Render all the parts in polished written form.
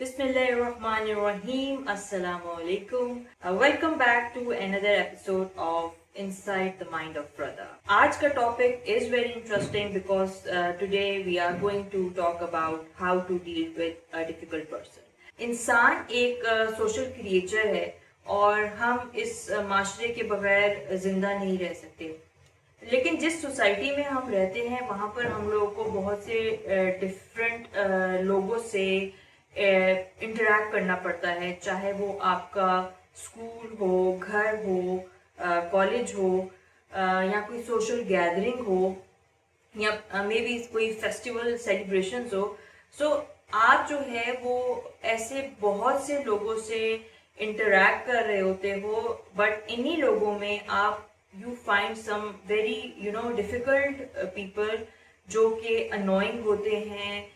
Bismillahirrahmanirrahim. Assalamu alaikum. Welcome back to another episode of Inside the Mind of Brother. आज का topic is very interesting because today we are going to talk about how to deal with a difficult person. इंसान एक social creature है और हम इस माशरे के बगैर जिंदा नहीं रह सकते. लेकिन जिस सोसाइटी में हम रहते हैं वहाँ पर हम लोगों को बहुत से डिफरेंट लोगों से इंटरेक्ट करना पड़ता है, चाहे वो आपका स्कूल हो, घर हो, कॉलेज हो, या कोई सोशल गैदरिंग हो, या मे बी कोई फेस्टिवल सेलिब्रेशंस हो. सो आप जो है वो ऐसे बहुत से लोगों से इंटरेक्ट कर रहे होते हो, बट इन्हीं लोगों में आप you find some very difficult people जो कि annoying होते हैं,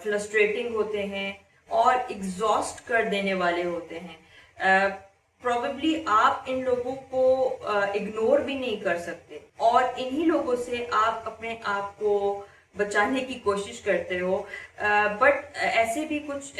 frustrating होते हैं और exhaust कर देने वाले होते हैं. Probably आप इन लोगों को ignore भी नहीं कर सकते और इन्हीं लोगों से आप अपने आप को बचाने की कोशिश करते हो. बट ऐसे भी कुछ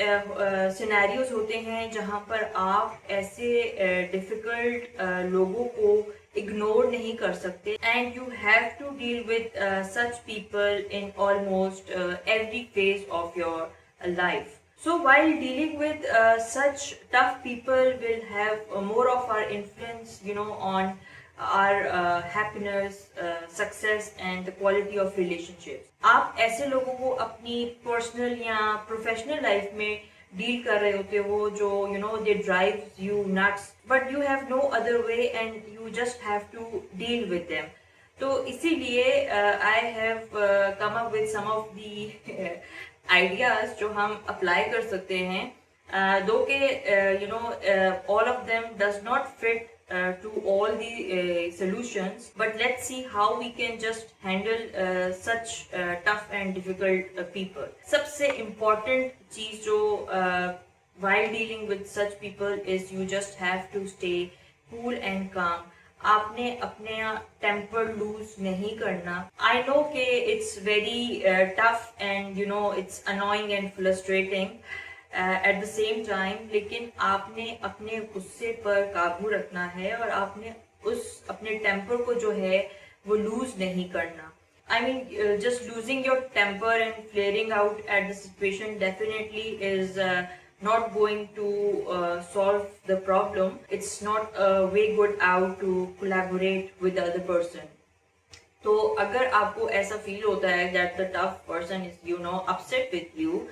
सिनेरियोज होते हैं जहाँ पर आप ऐसे डिफिकल्ट लोगों को इग्नोर नहीं कर सकते, and you have to deal with such people in almost every phase of your life. So while dealing with such tough people will have more of our influence, on our happiness, success and the quality of relationships. आप ऐसे लोगों को अपनी personal या professional life में deal कर रहे होते हो जो they drives you nuts, but you have no other way and you just have to deal with them. तो इसीलिए I have come up with some of the ideas जो हम अप्लाई कर सकते हैं, दो के all of them does not fit to all the solutions, but let's see how we can just handle such tough and difficult people. सबसे important चीज जो while dealing with such people is you just have to stay cool and calm. आपने अपने temper loose नहीं करना. I know कि it's very tough and it's annoying and frustrating eight the same time, लेकिन आपने अपने गुस्से पर काबू रखना है और आपने उस अपने टेम्पर को जो है वो लूज नहीं करना. I mean, just losing your temper and flaring out at the situation definitely is not going to solve the problem. It's not a way good out to collaborate with the other person. तो अगर आपको ऐसा feel होता है that the tough person is upset with you,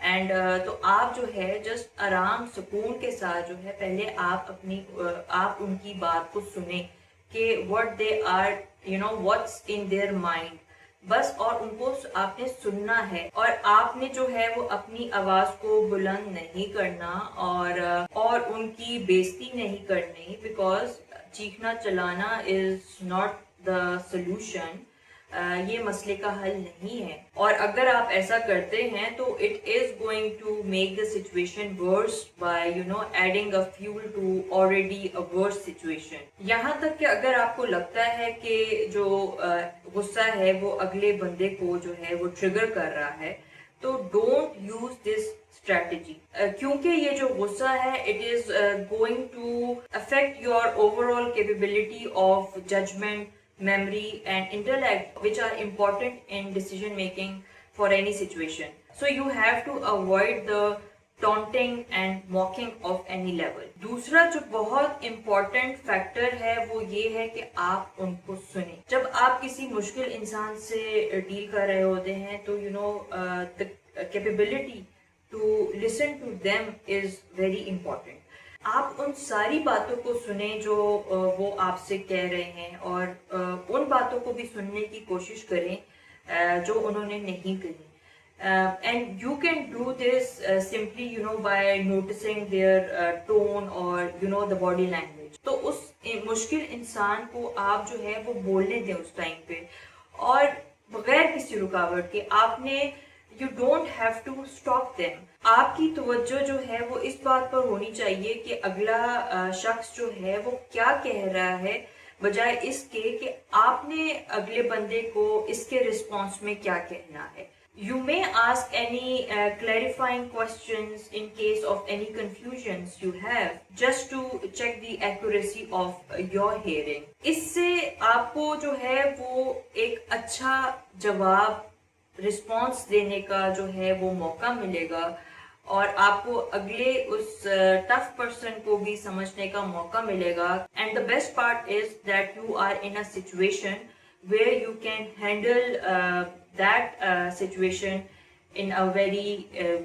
and तो आप जो है जस्ट आराम सुकून के साथ जो है पहले आप उनकी बात को सुने कि what they are what's in their mind बस, और उनको आपने सुनना है और आपने जो है वो अपनी आवाज को बुलंद नहीं करना और उनकी बेइज्जती नहीं करनी, बिकॉज चीखना चलाना इज नॉट द सोल्यूशन. ये मसले का हल नहीं है, और अगर आप ऐसा करते हैं तो it is going to make the situation worse by adding a fuel to already a worse situation. यहाँ तक कि अगर आपको लगता है कि जो गुस्सा है वो अगले बंदे को जो है वो ट्रिगर कर रहा है, तो डोंट यूज दिस स्ट्रेटेजी, क्योंकि ये जो गुस्सा है it is going to affect your overall capability of judgement, memory and intellect, which are important in decision making for any situation. So you have to avoid the taunting and mocking of any level. दूसरा जो बहुत important factor है वो ये है कि आप उनको सुने. जब आप किसी मुश्किल इंसान से डील कर रहे होते हैं तो the capability to listen to them is very important. आप उन सारी बातों को सुने जो वो आपसे कह रहे हैं और उन बातों को भी सुनने की कोशिश करें जो उन्होंने नहीं कही. And you can do this simply by noticing their tone और द बॉडी लैंग्वेज. तो उस मुश्किल इंसान को आप जो है वो बोलने दें उस टाइम पे, और बगैर किसी रुकावट के. आपने you don't have to stop them. आपकी तवज्जो जो है वो इस बात पर होनी चाहिए कि अगला शख्स जो है वो क्या कह रहा है, बजाय इसके कि आपने अगले बंदे को इसके रिस्पॉन्स में क्या कहना है. You may ask any clarifying questions in case of any confusions you have, just to check the accuracy of your hearing. इससे आपको जो है वो एक अच्छा जवाब रिस्पॉन्स देने का जो है वो मौका मिलेगा, और आपको अगले उस टफ पर्सन को भी समझने का मौका मिलेगा. And the best part is that you are in a situation where you can handle that situation in a very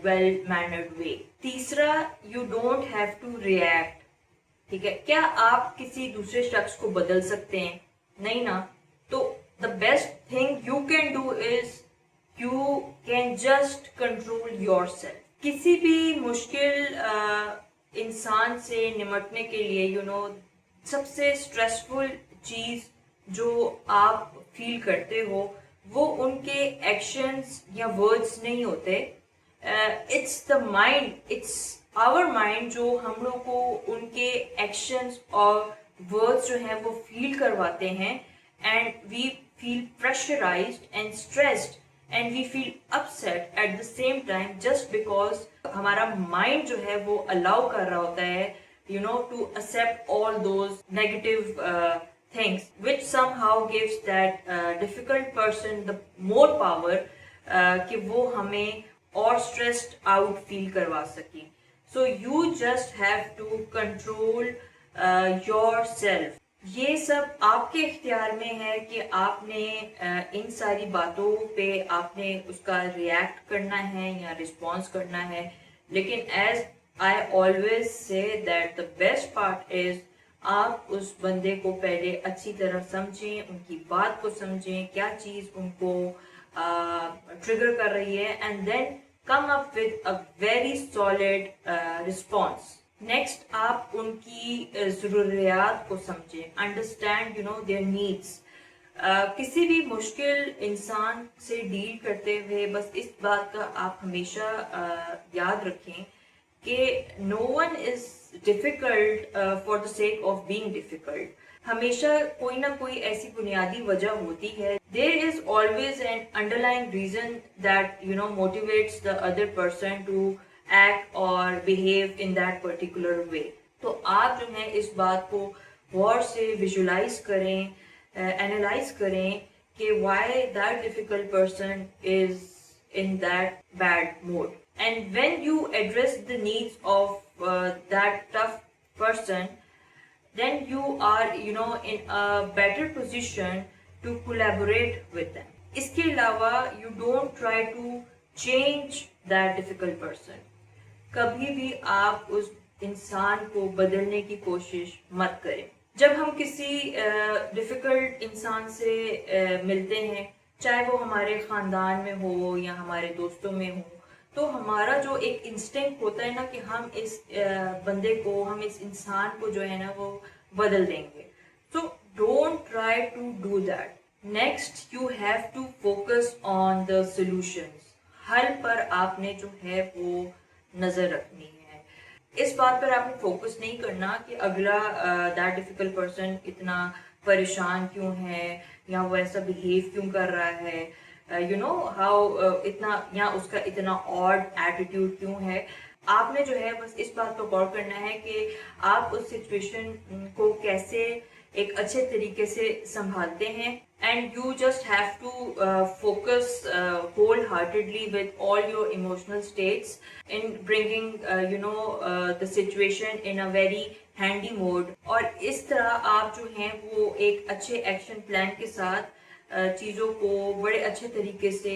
well mannered way. तीसरा, you don't have to react. ठीक है, क्या आप किसी दूसरे शख्स को बदल सकते हैं? नहीं ना. तो the best thing you can do is you can just control yourself. किसी भी मुश्किल इंसान से निमटने के लिए सबसे स्ट्रेसफुल चीज जो आप फील करते हो वो उनके एक्शंस या वर्ड्स नहीं होते. It's the mind, it's our mind जो हम लोग को उनके एक्शंस और वर्ड्स जो हैं वो फील करवाते हैं. And we feel pressurised and stressed and we feel upset at the same time, just because हमारा माइंड जो है वो अलाउ कर रहा होता है to accept all those negative things, which somehow gives that difficult person the more power कि वो हमें और stressed out feel करवा सके. So you just have to control yourself. ये सब आपके इख्तियार में है कि आपने इन सारी बातों पे आपने उसका रिएक्ट करना है या रिस्पॉन्स करना है. लेकिन as I always say that the best part is आप उस बंदे को पहले अच्छी तरह समझें, उनकी बात को समझें, क्या चीज उनको ट्रिगर कर रही है, and then come up with a very solid response. Next, आप उनकी ज़रूरियात को समझें, अंडरस्टैंड देयर नीड्स. किसी भी मुश्किल इंसान से डील करते हुए बस इस बात का आप हमेशा याद रखें कि no one is difficult for the sake of being difficult. हमेशा कोई ना कोई ऐसी बुनियादी वजह होती है. There is always an underlying reason that motivates the other person to act और behave in that particular way. तो आप जो है इस बात को गौर से विजुलाइज करें, एनालाइज करें कि why that difficult person is in that bad mood. And when you address the needs of that tough person, then you are in a better position to collaborate with them. इसके अलावा you don't try to change that difficult person. कभी भी आप उस इंसान को बदलने की कोशिश मत करें. जब हम किसी डिफिकल्ट इंसान से मिलते हैं, चाहे वो हमारे खानदान में हो या हमारे दोस्तों में हो, तो हमारा जो एक इंस्टिंक्ट होता है ना कि हम इस बंदे को, हम इस इंसान को जो है ना वो बदल देंगे. So don't try to do that. Next, you have to focus on the solutions. हल पर आपने जो है वो नजर रखनी है. इस बात पर आपने फोकस नहीं करना कि अगला दैट डिफिकल्ट पर्सन इतना परेशान क्यों है या वो ऐसा बिहेव क्यों कर रहा है, इतना या उसका इतना ऑड एटीट्यूड क्यों है. आपने जो है बस इस बात पर गौर करना है कि आप उस सिचुएशन को कैसे एक अच्छे तरीके से संभालते हैं. And you just have to focus wholeheartedly with all your emotional states in bringing the situation in a very handy mode. और इस तरह आप जो हैं वो एक अच्छे एक्शन प्लान के साथ चीज़ों को बड़े अच्छे तरीके से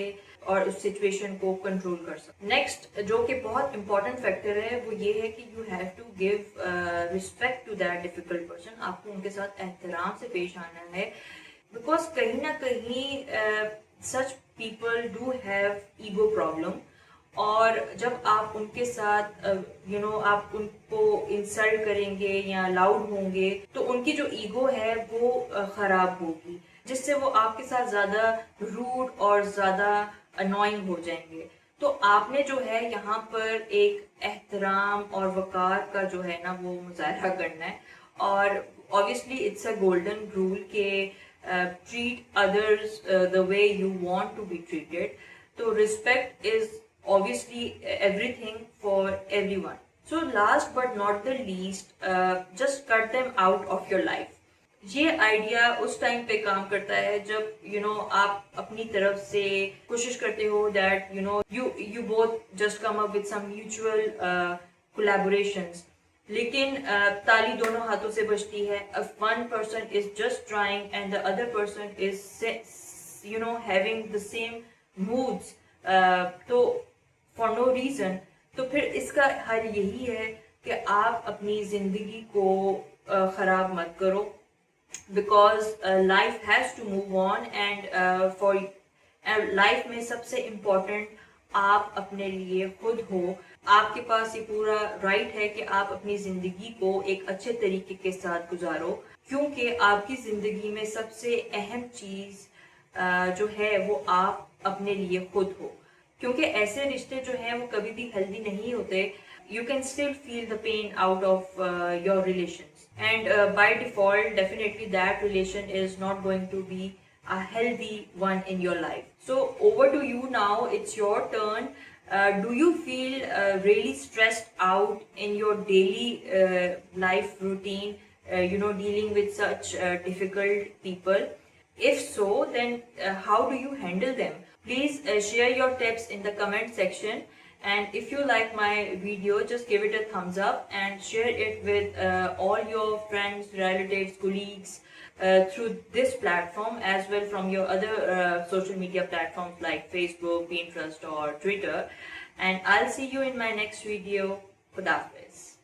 और उस सिचुएशन को कंट्रोल कर सकते. नेक्स्ट, जो कि बहुत इंपॉर्टेंट फैक्टर है, वो ये है कि you have to give respect to that difficult person. आपको उनके साथ एहतराम से पेश आना है, बिकॉज कहीं ना कहीं such people do have ego problem. और जब आप उनके साथ आप उनको इंसल्ट करेंगे या लाउड होंगे, तो उनकी जो ईगो है वो खराब होगी, जिससे वो आपके साथ ज्यादा रूड और ज्यादा अनोइंग हो जाएंगे. तो आपने जो है यहाँ पर एक एहतराम और वकार का जो है ना वो मुजाहरा करना है. और obviously it's a golden rule के treat others the way you want to be treated. तो respect is obviously everything for everyone. So last but not the least, just cut them out of your life. ये idea उस time पे काम करता है जब आप अपनी तरफ से कोशिश करते हो that you both just come up with some mutual collaborations, लेकिन ताली दोनों हाथों से बजती है. If one person is just trying and the other person is having the same moods, तो फॉर नो रीजन, तो फिर इसका हल यही है कि आप अपनी जिंदगी को खराब मत करो, because life has to move on. And for life में सबसे इम्पोर्टेंट आप अपने लिए खुद हो. आपके पास ये पूरा राइट है कि आप अपनी जिंदगी को एक अच्छे तरीके के साथ गुजारो, क्योंकि आपकी जिंदगी में सबसे अहम चीज जो है वो आप अपने लिए खुद हो. क्योंकि ऐसे रिश्ते जो हैं वो कभी भी हेल्दी नहीं होते. You can still feel the pain out of your relations, and by default definitely that relation is not going to be a healthy one in your life. So over to you now, it's your turn. Do you feel really stressed out in your daily life routine, dealing with such difficult people? If so, then how do you handle them? Please share your tips in the comment section. And if you like my video, just give it a thumbs up and share it with all your friends, relatives, colleagues, through this platform, as well from your other social media platforms like Facebook, Pinterest or Twitter. And I'll see you in my next video. Khuda Hafiz.